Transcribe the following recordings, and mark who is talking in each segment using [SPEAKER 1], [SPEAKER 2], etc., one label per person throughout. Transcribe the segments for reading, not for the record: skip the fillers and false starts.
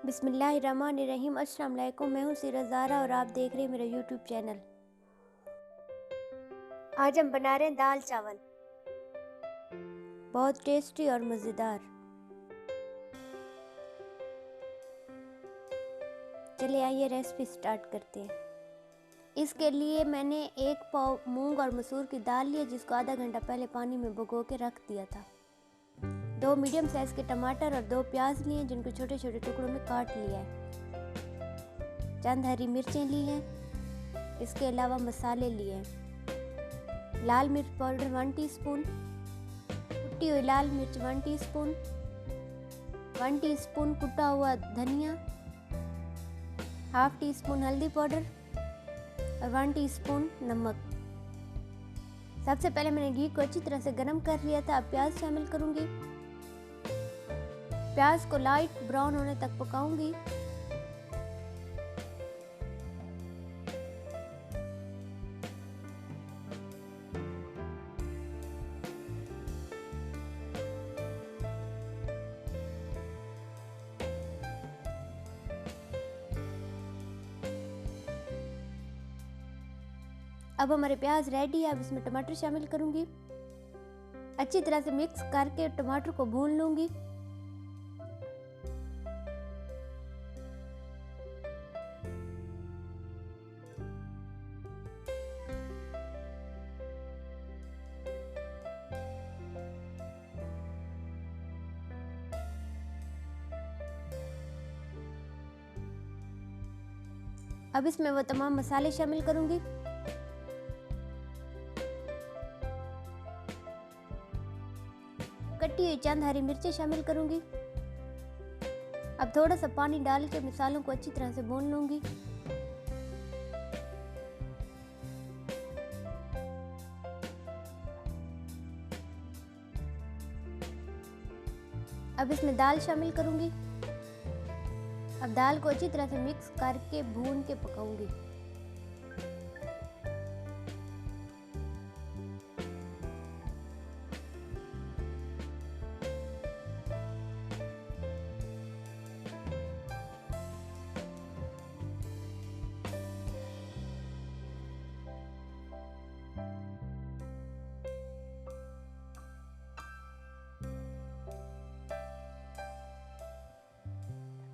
[SPEAKER 1] बिस्मिल्लाहिर्रहमानिर्रहीम। अस्सलाम वालेकुम। मैं हूँ सीरत ज़ारा और आप देख रहे हैं मेरा यूट्यूब चैनल। आज हम बना रहे हैं दाल चावल, बहुत टेस्टी और मज़ेदार। चलिए आइए रेसिपी स्टार्ट करते हैं। इसके लिए मैंने 1 पाव मूंग और मसूर की दाल ली है, जिसको आधा घंटा पहले पानी में भिगो के रख दिया था। 2 मीडियम साइज़ के टमाटर और 2 प्याज लिए, जिनको छोटे छोटे टुकड़ों में काट लिया है। चंद हरी मिर्चें ली हैं। इसके अलावा मसाले लिए हैं। लाल मिर्च पाउडर 1 टीस्पून, कुटी हुई लाल मिर्च 1 टीस्पून, 1 टीस्पून कुटा हुआ धनिया, हाफ टी स्पून हल्दी पाउडर और 1 टीस्पून नमक। सबसे पहले मैंने घी को अच्छी तरह से गर्म कर लिया था। अब प्याज शामिल करूंगी। प्याज को लाइट ब्राउन होने तक पकाऊंगी। अब हमारे प्याज रेडी है। अब इसमें टमाटर शामिल करूंगी। अच्छी तरह से मिक्स करके टमाटर को भून लूंगी। अब इसमें वो तमाम मसाले शामिल करूंगी। कटी हुई चंद हरी मिर्चें शामिल करूंगी। अब थोड़ा सा पानी डाल के मसालों को अच्छी तरह से भून लूंगी। अब इसमें दाल शामिल करूंगी। अब दाल को अच्छी तरह से मिक्स करके भून के पकाऊंगी।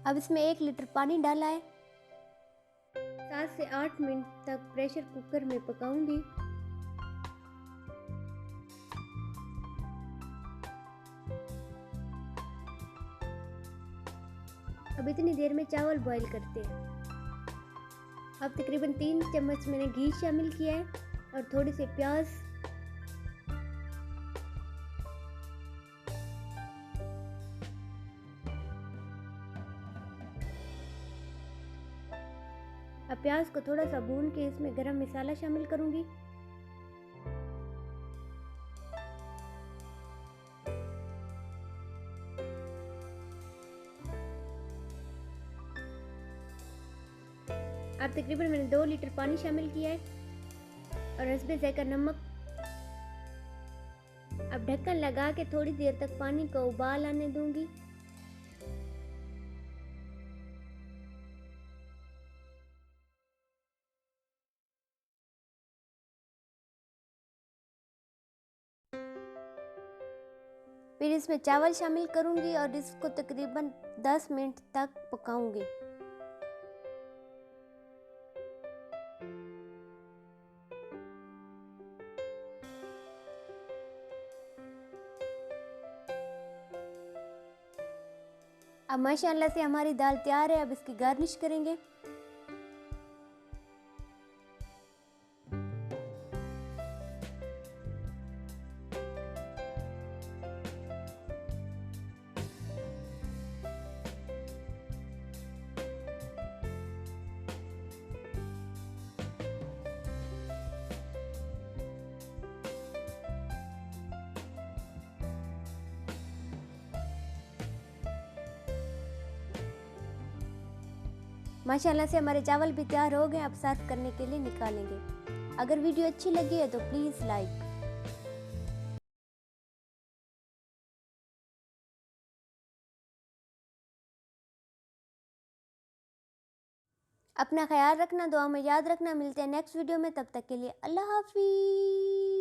[SPEAKER 1] अब इसमें 1 लीटर पानी डाला है। 7 से 8 मिनट तक प्रेशर कुकर में पकाऊंगी। अब इतनी देर में चावल बॉईल करते हैं। अब तकरीबन 3 चम्मच मैंने घी शामिल किया है और थोड़ी सी प्याज, अब प्याज को थोड़ा सा भून के इसमें गरम मसाला शामिल करूंगी। अब तकरीबन मैंने 2 लीटर पानी शामिल किया है और इसमें जायका नमक। अब ढक्कन लगा के थोड़ी देर तक पानी को उबाल आने दूंगी। फिर इसमें चावल शामिल करूंगी और इसको तकरीबन 10 मिनट तक पकाऊंगी। अब माशाअल्लाह से हमारी दाल तैयार है। अब इसकी गार्निश करेंगे। माशाल्लाह से हमारे चावल भी तैयार हो गए। अब सर्व करने के लिए निकालेंगे। अगर वीडियो अच्छी लगी है तो प्लीज़ लाइक अपना ख्याल रखना, दुआ में याद रखना। मिलते हैं नेक्स्ट वीडियो में, तब तक के लिए अल्लाह हाफिज़।